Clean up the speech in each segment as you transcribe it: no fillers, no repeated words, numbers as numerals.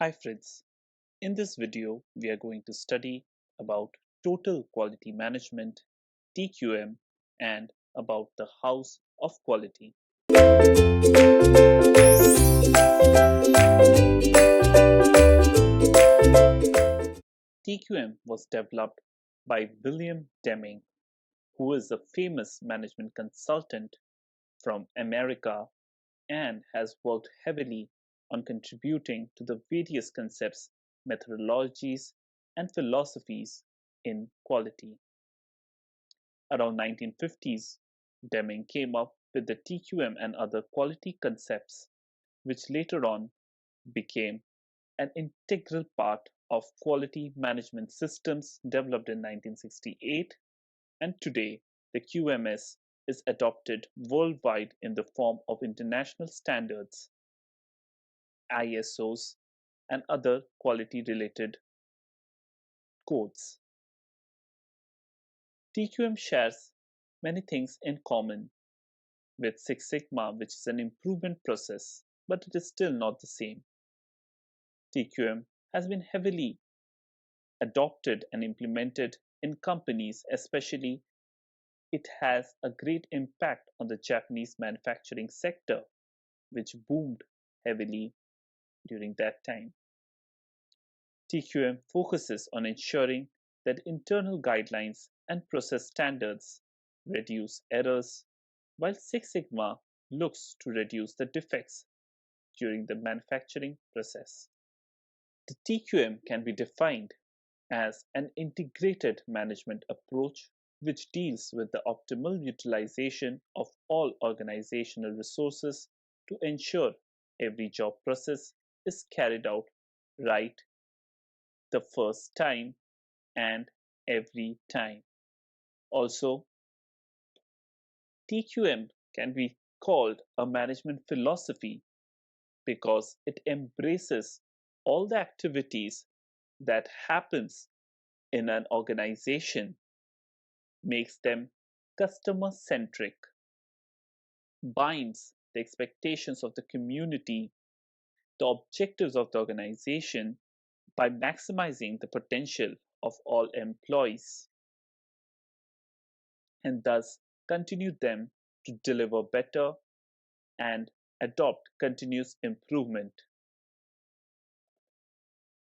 Hi friends, in this video we are going to study about total quality management, TQM, and about the house of quality. TQM was developed by William Deming, who is a famous management consultant from America and has worked heavily on contributing to the various concepts, methodologies, and philosophies in quality. Around 1950s, Deming came up with the TQM and other quality concepts, which later on became an integral part of quality management systems developed in 1968, and today the QMS is adopted worldwide in the form of international standards, ISOs, and other quality related codes. TQM shares many things in common with Six Sigma, which is an improvement process, but it is still not the same. TQM has been heavily adopted and implemented in companies, especially it has a great impact on the Japanese manufacturing sector, which boomed heavily during that time. TQM focuses on ensuring that internal guidelines and process standards reduce errors, while Six Sigma looks to reduce the defects during the manufacturing process. The TQM can be defined as an integrated management approach which deals with the optimal utilization of all organizational resources to ensure every job process is carried out right the first time and every time. Also, TQM can be called a management philosophy because it embraces all the activities that happens in an organization, makes them customer centric, binds the expectations of the community, the objectives of the organization by maximizing the potential of all employees, and thus continue them to deliver better and adopt continuous improvement.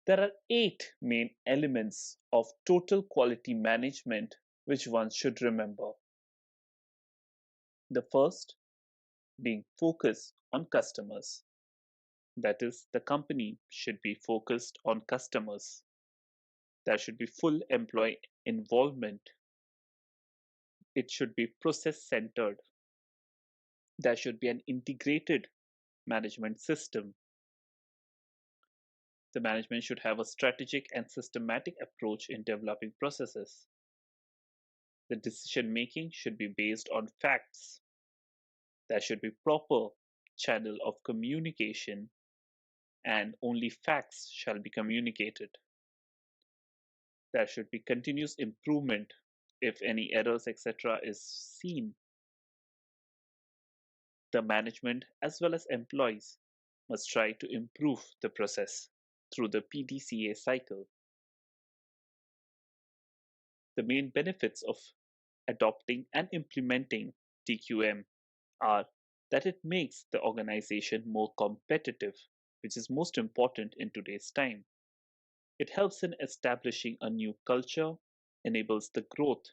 There are 8 main elements of total quality management which one should remember. The first being focus on customers. That is, the company should be focused on customers. There should be full employee involvement. It should be process centered. There should be an integrated management system. The management should have a strategic and systematic approach in developing processes. The decision making should be based on facts. There should be proper channel of communication and only facts shall be communicated. There should be continuous improvement if any errors etc. is seen. The management as well as employees must try to improve the process through the PDCA cycle. The main benefits of adopting and implementing TQM are that it makes the organization more competitive, which is most important in today's time. It helps in establishing a new culture, enables the growth,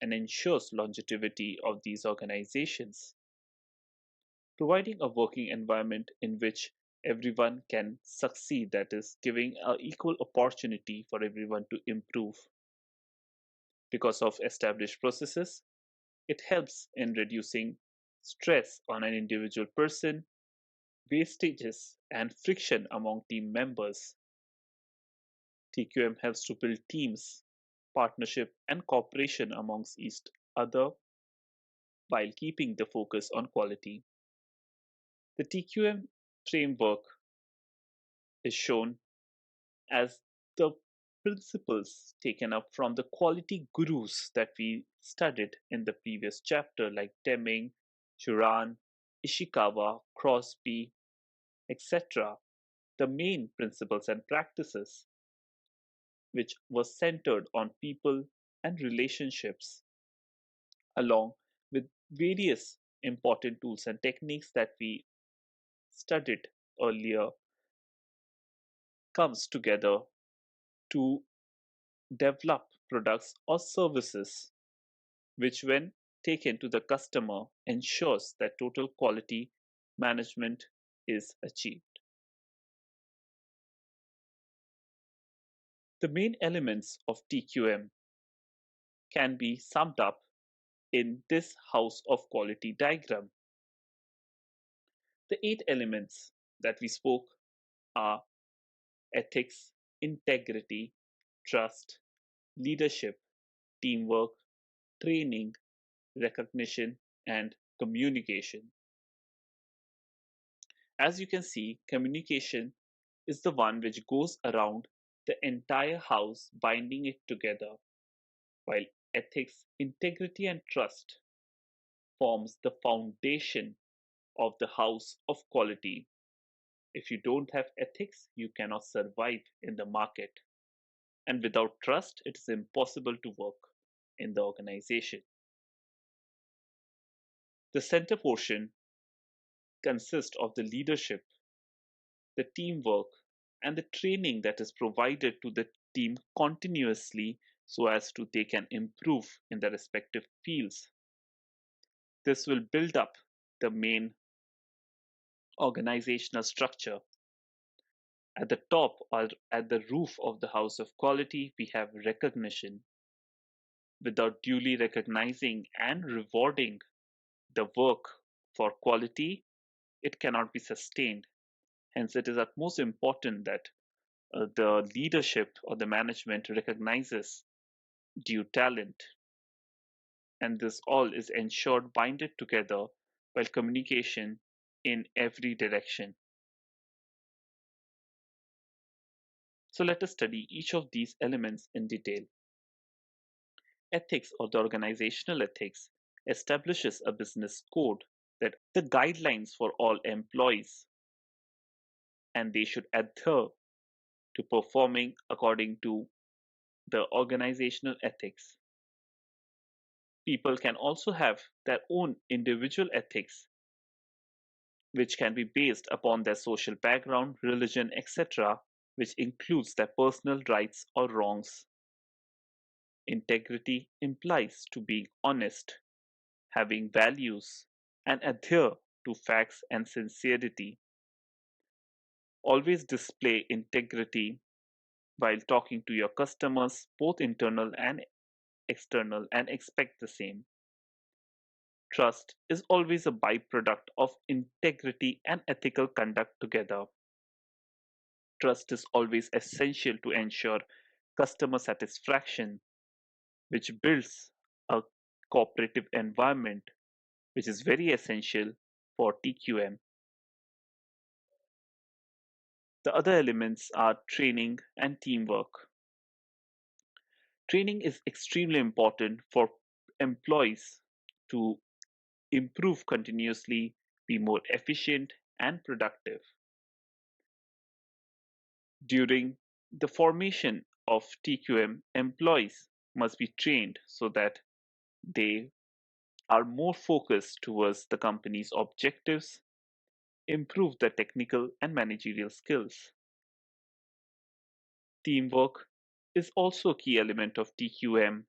and ensures longevity of these organizations. Providing a working environment in which everyone can succeed, that is, giving an equal opportunity for everyone to improve. Because of established processes, it helps in reducing stress on an individual person, wastages, and friction among team members. TQM helps to build teams, partnership, and cooperation amongst each other while keeping the focus on quality. The TQM framework is shown as the principles taken up from the quality gurus that we studied in the previous chapter, like Deming, Juran, Ishikawa, Crosby, etc. the main principles and practices, which was centered on people and relationships, along with various important tools and techniques that we studied earlier, comes together to develop products or services which, when taken to the customer, ensures that total quality management is achieved. The main elements of TQM can be summed up in this house of quality diagram. The 8 elements that we spoke are ethics, integrity, trust, leadership, teamwork, training, recognition, and communication. As you can see, communication is the one which goes around the entire house, binding it together, while ethics, integrity, and trust forms the foundation of the house of quality. If you don't have ethics, you cannot survive in the market. And without trust, it is impossible to work in the organization. The center portion consists of the leadership, the teamwork, and the training that is provided to the team continuously so as to they can improve in their respective fields. This will build up the main organizational structure. At the top or at the roof of the house of quality, we have recognition. Without duly recognizing and rewarding the work for quality, it cannot be sustained. Hence, it is utmost important that the leadership or the management recognizes due talent, and this all is ensured binded together while communication in every direction. So let us study each of these elements in detail. Ethics, or the organizational ethics, establishes a business code that the guidelines for all employees, and they should adhere to performing according to the organizational ethics. People can also have their own individual ethics, which can be based upon their social background, religion, etc., which includes their personal rights or wrongs. Integrity implies to being honest, having values, and adhere to facts and sincerity. Always display integrity while talking to your customers, both internal and external, and expect the same. Trust is always a byproduct of integrity and ethical conduct together. Trust is always essential to ensure customer satisfaction, which builds a cooperative environment, which is very essential for TQM. The other elements are training and teamwork. Training is extremely important for employees to improve continuously, be more efficient and productive. During the formation of TQM, employees must be trained so that they are more focused towards the company's objectives, improve their technical and managerial skills. Teamwork is also a key element of TQM.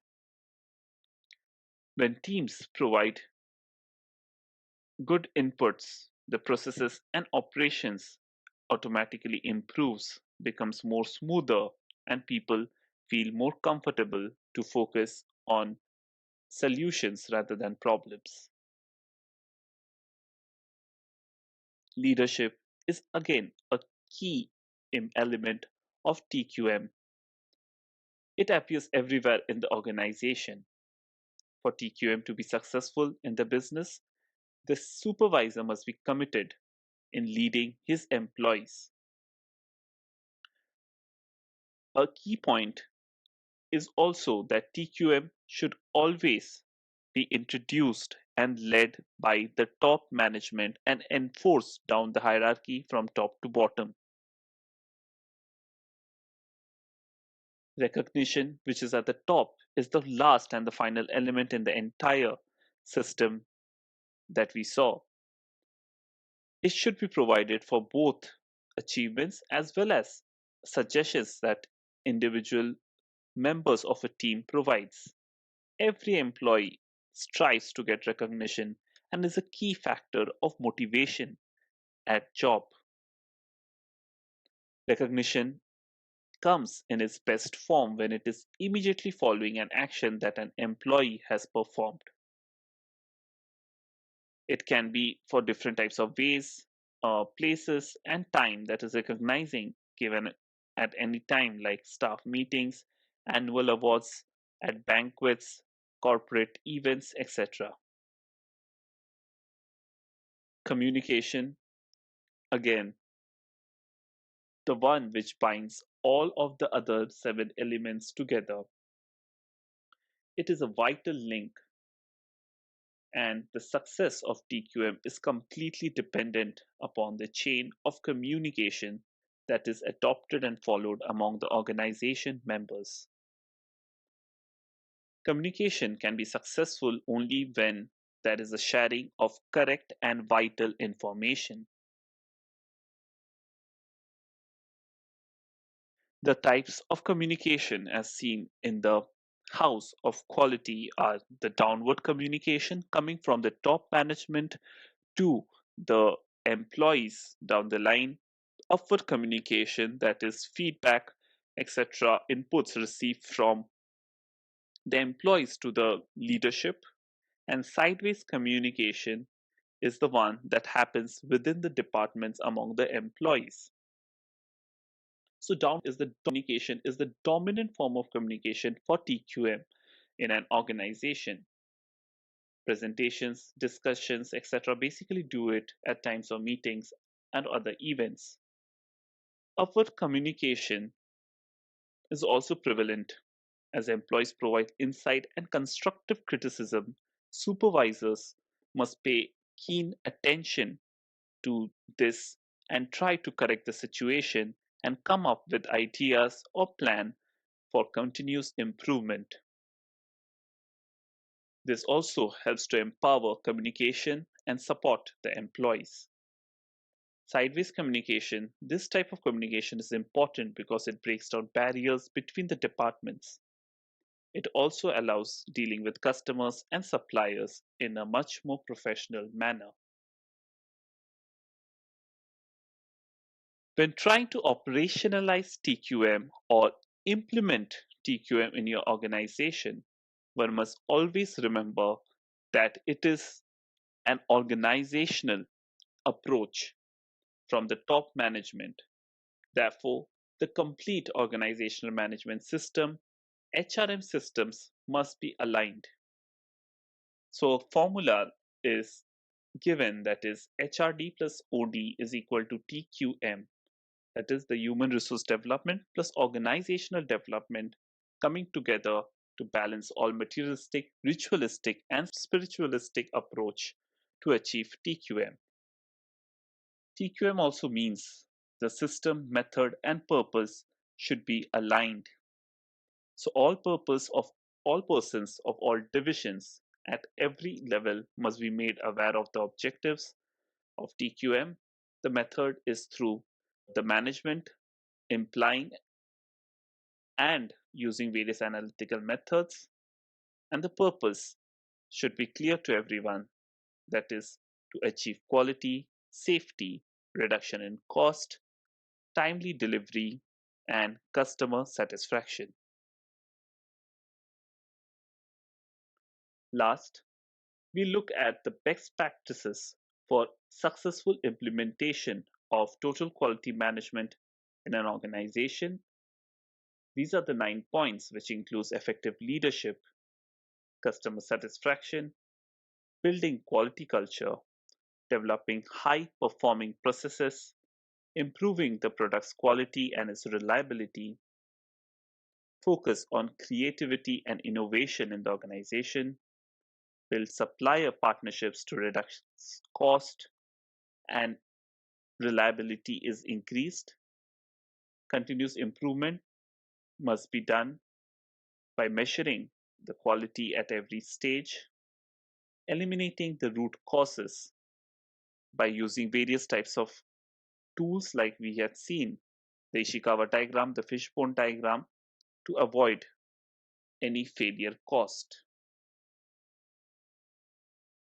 When teams provide good inputs, the processes and operations automatically improves, becomes more smoother, and people feel more comfortable to focus on solutions rather than problems. Leadership is again a key element of TQM. It appears everywhere in the organization. For TQM to be successful in the business, the supervisor must be committed in leading his employees. A key point is also that TQM should always be introduced and led by the top management and enforced down the hierarchy from top to bottom. Recognition, which is at the top, is the last and the final element in the entire system that we saw. It should be provided for both achievements as well as suggestions that individual members of a team provides. Every employee strives to get recognition and is a key factor of motivation at job. Recognition comes in its best form when it is immediately following an action that an employee has performed. It can be for different types of ways, places, and time that is recognizing given at any time, like staff meetings, annual awards, at banquets, corporate events, etc. Communication, again, the one which binds all of the other seven elements together. It is a vital link, and the success of TQM is completely dependent upon the chain of communication that is adopted and followed among the organization members. Communication can be successful only when there is a sharing of correct and vital information. The types of communication as seen in the house of quality are the downward communication coming from the top management to the employees down the line, upward communication, that is feedback, etc., inputs received from the employees to the leadership, and sideways communication is the one that happens within the departments among the employees. So down is the communication is the dominant form of communication for TQM in an organization. Presentations, discussions, etc. basically do it at times of meetings and other events. Upward communication is also prevalent as employees provide insight and constructive criticism. Supervisors must pay keen attention to this and try to correct the situation and come up with ideas or plan for continuous improvement. This also helps to empower communication and support the employees. Sideways communication. This type of communication is important because it breaks down barriers between the departments. It also allows dealing with customers and suppliers in a much more professional manner. When trying to operationalize TQM or implement TQM in your organization, one must always remember that it is an organizational approach from the top management. Therefore, the complete organizational management system, HRM systems, must be aligned. So, a formula is given, that is HRD plus OD is equal to TQM, that is the human resource development plus organizational development coming together to balance all materialistic, ritualistic, and spiritualistic approach to achieve TQM. TQM also means the system, method, and purpose should be aligned. So all persons of all divisions at every level must be made aware of the objectives of TQM. The method is through the management, implying and using various analytical methods, and the purpose should be clear to everyone, that is, to achieve quality, safety, reduction in cost, timely delivery, and customer satisfaction. Last, we look at the best practices for successful implementation of total quality management in an organization. These are the 9 points, which includes effective leadership, customer satisfaction, building quality culture, developing high performing processes, improving the product's quality and its reliability, focus on creativity and innovation in the organization, build supplier partnerships to reduce cost and reliability is increased, continuous improvement must be done by measuring the quality at every stage, eliminating the root causes by using various types of tools like we had seen, the Ishikawa diagram, the fishbone diagram, to avoid any failure cost.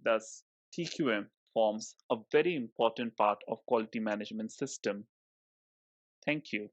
Thus, TQM forms a very important part of quality management system. Thank you.